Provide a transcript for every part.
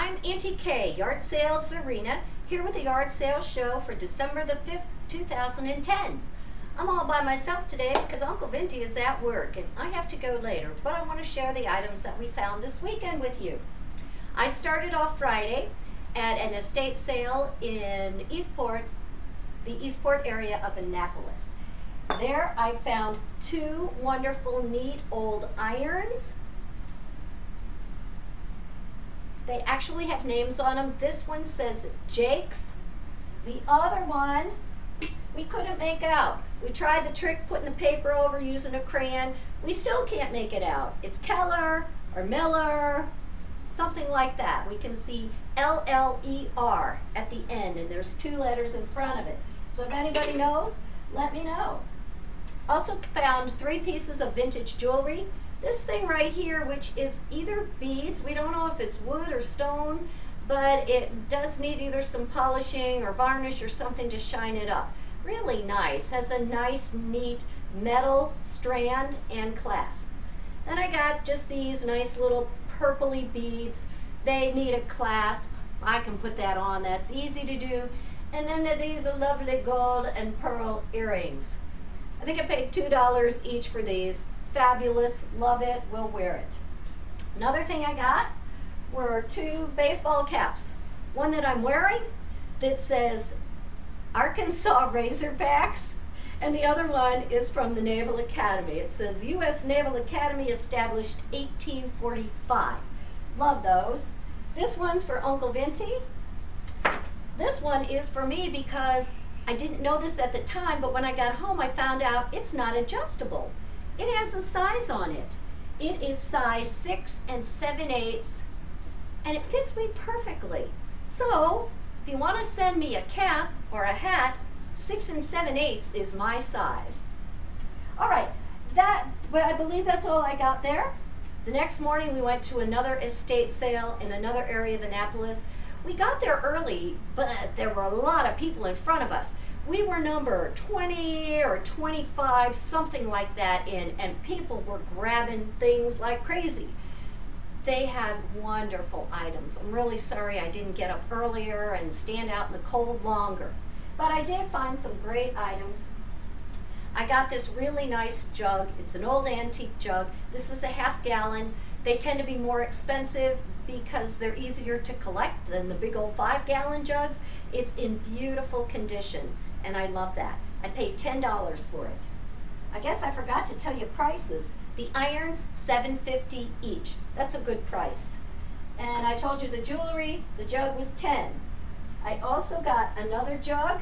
I'm Anti-que, Yard Sales Arena, here with the Yard Sales Show for December the 5th, 2010. I'm all by myself today because Uncle Vintie is at work and I have to go later, but I want to share the items that we found this weekend with you. I started off Friday at an estate sale in Eastport, the Eastport area of Annapolis. There I found two wonderful, neat old irons. They actually have names on them. This one says Jake's. The other one, we couldn't make out. We tried the trick putting the paper over using a crayon. We still can't make it out. It's Keller or Miller, something like that. We can see L-L-E-R at the end, and there's two letters in front of it. So if anybody knows, let me know. Also found 3 pieces of vintage jewelry. This thing right here, which is either beads, we don't know if it's wood or stone, but it does need either some polishing or varnish or something to shine it up. Really nice, has a nice, neat metal strand and clasp. Then I got just these nice little purpley beads. They need a clasp. I can put that on, that's easy to do. And then these are lovely gold and pearl earrings. I think I paid $2 each for these. Fabulous, love it, will wear it. Another thing I got were 2 baseball caps. One that I'm wearing that says Arkansas Razorbacks, and the other one is from the Naval Academy. It says U.S. Naval Academy established 1845. Love those. This one's for Uncle Vintie. This one is for me because I didn't know this at the time, but when I got home I found out it's not adjustable. It has a size on it. It is size 6 7/8, and it fits me perfectly. So if you want to send me a cap or a hat, 6 7/8 is my size. All right, I believe that's all I got there. The next morning we went to another estate sale in another area of Annapolis. We got there early, but there were a lot of people in front of us. We were number 20 or 25, something like that, and people were grabbing things like crazy. They had wonderful items. I'm really sorry I didn't get up earlier and stand out in the cold longer. But I did find some great items. I got this really nice jug. It's an old antique jug. This is a half-gallon. They tend to be more expensive because they're easier to collect than the big old 5-gallon jugs. It's in beautiful condition, and I love that. I paid $10 for it. I guess I forgot to tell you prices. The irons, $7.50 each. That's a good price. And I told you the jewelry, the jug was $10. I also got another jug.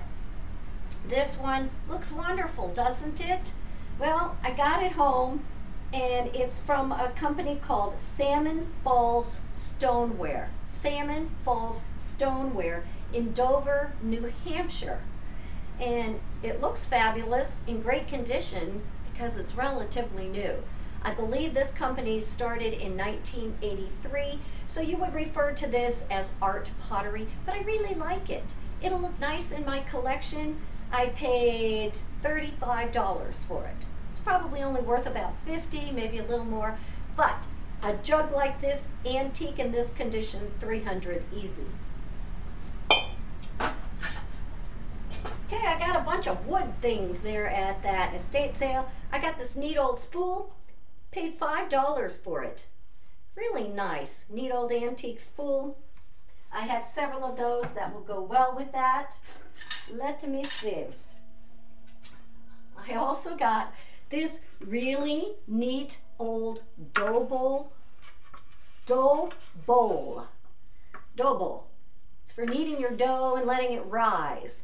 This one looks wonderful, doesn't it? Well, I got it home, and it's from a company called Salmon Falls Stoneware. Salmon Falls Stoneware in Dover, New Hampshire. And it looks fabulous, in great condition, because it's relatively new. I believe this company started in 1983, so you would refer to this as art pottery, but I really like it. It'll look nice in my collection. I paid $35 for it. It's probably only worth about $50, maybe a little more, but a jug like this, antique in this condition, $300 easy. Okay, I got a bunch of wood things there at that estate sale. I got this neat old spool, paid $5 for it. Really nice, neat old antique spool. I have several of those that will go well with that. Let me see. I also got this really neat old dough bowl. Dough bowl. It's for kneading your dough and letting it rise.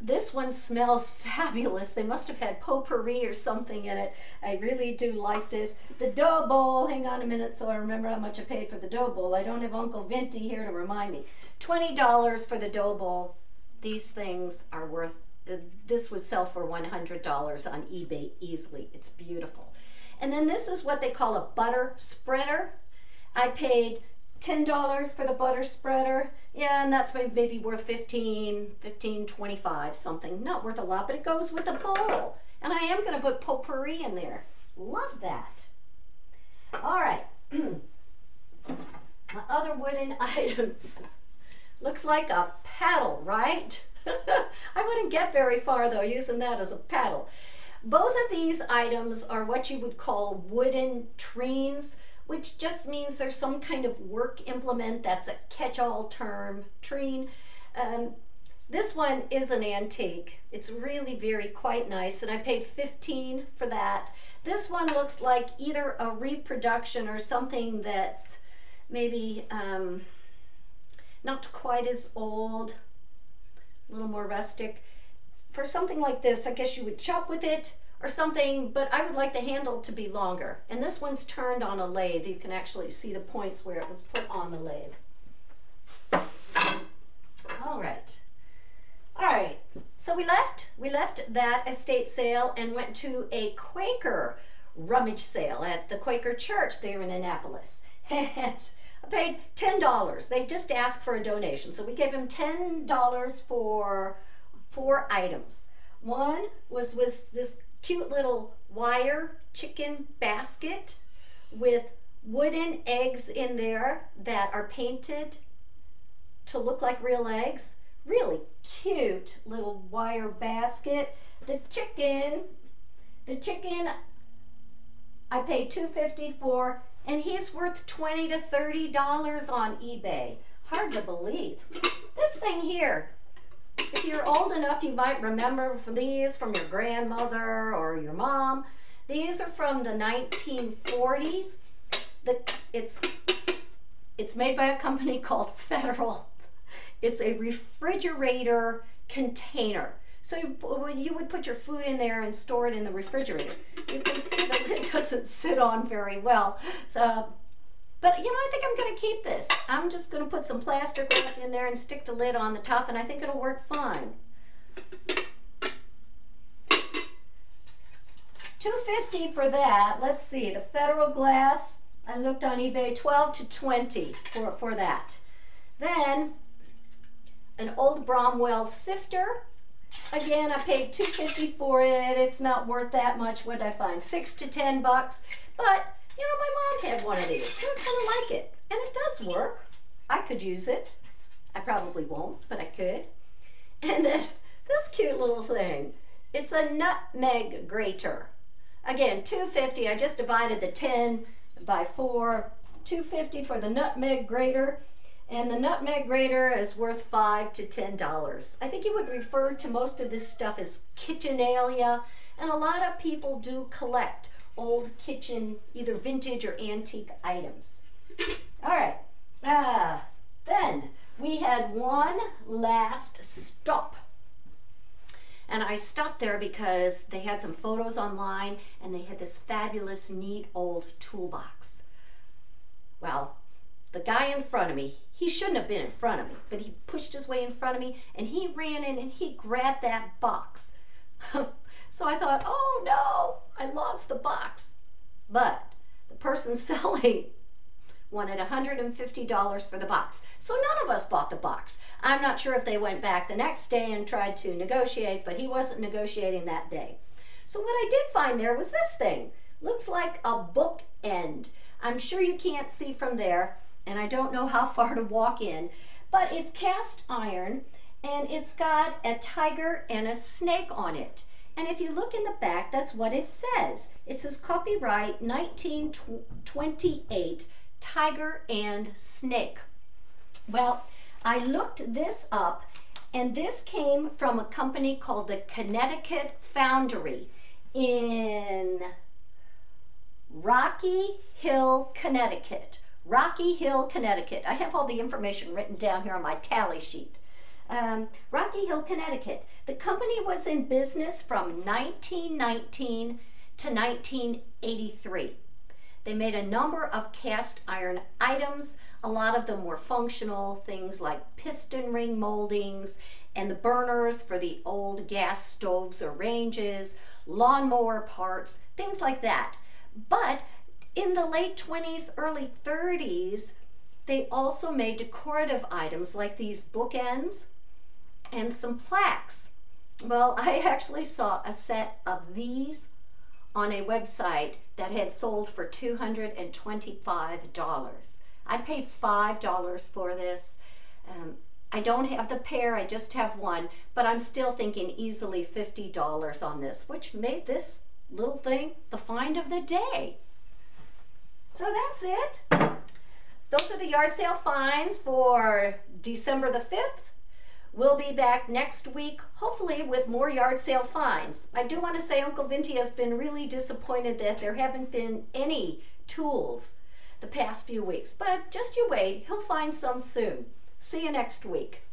This one smells fabulous. They must have had potpourri or something in it. I really do like this. The dough bowl, hang on a minute so I remember how much I paid for the dough bowl. I don't have Uncle Vintie here to remind me. $20 for the dough bowl. These things are worth, this would sell for $100 on eBay easily. It's beautiful. And then this is what they call a butter spreader. I paid $10 for the butter spreader. Yeah, and that's maybe worth $15, $25, something. Not worth a lot, but it goes with the bowl. And I am going to put potpourri in there. Love that. All right. My other wooden items. Looks like a paddle, right? I wouldn't get very far though using that as a paddle. Both of these items are what you would call wooden treens, which just means there's some kind of work implement. That's a catch-all term, treen. This one is an antique. It's really quite nice, and I paid $15 for that. This one looks like either a reproduction or something that's maybe not quite as old, a little more rustic. For something like this, I guess you would chop with it or something, but I would like the handle to be longer. And this one's turned on a lathe. You can actually see the points where it was put on the lathe. All right. All right, so we left that estate sale and went to a Quaker rummage sale at the Quaker church there in Annapolis. And I paid $10. They just asked for a donation, so we gave him $10 for 4 items. One was this cute little wire chicken basket with wooden eggs in there that are painted to look like real eggs. Really cute little wire basket. The chicken I paid $2.50 for, and he's worth $20 to $30 on eBay. Hard to believe. This thing here, if you're old enough, you might remember these from your grandmother or your mom. These are from the 1940s. It's made by a company called Federal. It's a refrigerator container. So you would put your food in there and store it in the refrigerator. You can see the lid doesn't sit on very well. So, but you know, I think I'm going to keep this. I'm just going to put some plastic wrap in there and stick the lid on the top, and I think it'll work fine. $2.50 for that. Let's see, the Federal glass, I looked on eBay, $12 to $20 for that. Then an old Bromwell sifter. Again, I paid $2.50 for it. It's not worth that much. What did I find? $6 to $10. But you know, my mom had one of these, so I kind of like it, and it does work. I could use it. I probably won't, but I could. And then this cute little thing. It's a nutmeg grater. Again, $2.50. I just divided the 10 by 4. $2.50 for the nutmeg grater. And the nutmeg grater is worth $5 to $10. I think you would refer to most of this stuff as kitchenalia, and a lot of people do collect old kitchen, either vintage or antique items. All right, then we had one last stop. And I stopped there because they had some photos online and they had this fabulous, neat old toolbox. Well, the guy in front of me, he shouldn't have been in front of me, but he pushed his way in front of me and he ran in and he grabbed that box. So I thought, oh no, I lost the box. But the person selling wanted $150 for the box. So none of us bought the box. I'm not sure if they went back the next day and tried to negotiate, but he wasn't negotiating that day. So what I did find there was this thing. Looks like a bookend. I'm sure you can't see from there, and I don't know how far to walk in, but it's cast iron, and it's got a tiger and a snake on it. And if you look in the back, that's what it says. It says copyright 1928, tiger and snake. Well, I looked this up, and this came from a company called the Connecticut Foundry in Rocky Hill, Connecticut. Rocky Hill, Connecticut. I have all the information written down here on my tally sheet. Rocky Hill, Connecticut. The company was in business from 1919 to 1983. They made a number of cast iron items. A lot of them were functional, things like piston ring moldings and the burners for the old gas stoves or ranges, lawnmower parts, things like that. But in the late 20s, early 30s, they also made decorative items like these bookends and some plaques. Well, I actually saw a set of these on a website that had sold for $225. I paid $5 for this. I don't have the pair, I just have one, but I'm still thinking easily $50 on this, which made this little thing the find of the day. So that's it. Those are the yard sale finds for December the 5th. We'll be back next week, hopefully with more yard sale finds. I do want to say Uncle Vintie has been really disappointed that there haven't been any tools the past few weeks, but just you wait, he'll find some soon. See you next week.